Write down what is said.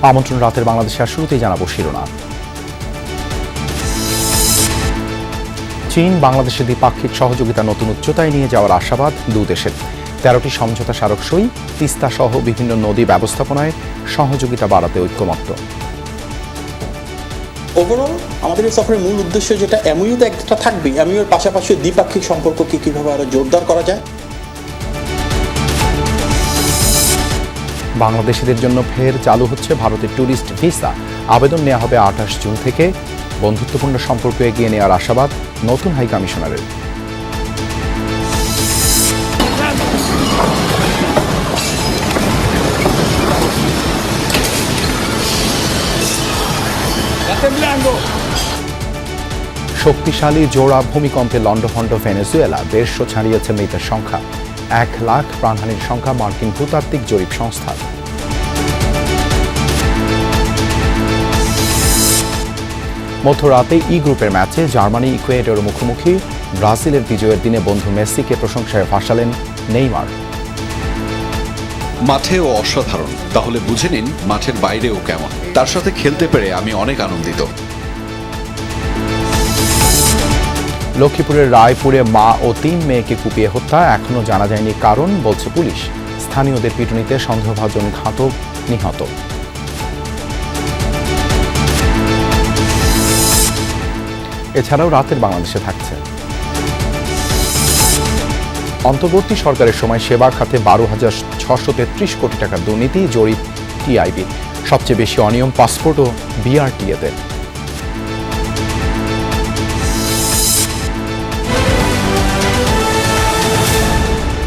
আমন্ত্রণ রাতের বাংলাদেশে। আর শুরুতেই জানাবো শিরোনাম। চীন বাংলাদেশে দ্বিপাক্ষিক সহযোগিতা নতুন উচ্চতায় নিয়ে যাওয়ার আশাবাদ দু দেশের। 13টি সমঝোতা স্মারক সই, তিস্তা সহ বিভিন্ন নদী ব্যবস্থাপনায় সহযোগিতা বাড়াতে ঐক্যমত্য। ওভারঅল আমাদের এই সফরের মূল উদ্দেশ্য যেটা এমইউ তো একটা থাকবে, এমইউর পাশাপাশি দ্বিপাক্ষিক সম্পর্ককে কিভাবে আরো জোরদার করা যায়। বাংলাদেশিদের জন্য ফের চালু হচ্ছে ভারতের ট্যুরিস্ট ভিসা। আবেদন নেওয়া হবে 28 জুন থেকে। বন্ধুত্বপূর্ণ সম্পর্ক এগিয়ে নেওয়ার আশাবাদ নতুন হাই কমিশনারের। শক্তিশালী জোড়া ভূমিকম্পে লণ্ডভণ্ড ভেনেজুয়েলা। 150 ছাড়িয়েছে মৃতের সংখ্যা। 1 লাখ প্রাণহানির সংখ্যা মার্কিন ভূতাত্ত্বিক জরিপ সংস্থার। মধ্যরাতে ই গ্রুপের ম্যাচে জার্মানি ইকুয়েডর মুখোমুখি। ব্রাজিলের বিজয়ের দিনে বন্ধু মেসিকে প্রশংসায় ভাসালেন নেইমার। মাঠেও অসাধারণ, তাহলে বুঝে নিন মাঠের বাইরেও কেমন। তার সাথে খেলতে পেরে আমি অনেক আনন্দিত। লক্ষ্মীপুরের রায়পুরে মা ও 3 মেয়েকে কুপিয়ে হত্যা, এখনো জানা যায়নি কারণ, বলছে পুলিশ। স্থানীয়দের পিটুনিতে সন্দেহভাজন ঘাতক নিহত। এছাড়াও রাতের বাংলাদেশে থাকছে অন্তর্বর্তী সরকারের সময় সেবা খাতে 12,633 কোটি টাকার দুর্নীতি, জরিপ টিআইবি। সবচেয়ে বেশি অনিয়ম পাসপোর্ট ও বিআরটিএতে।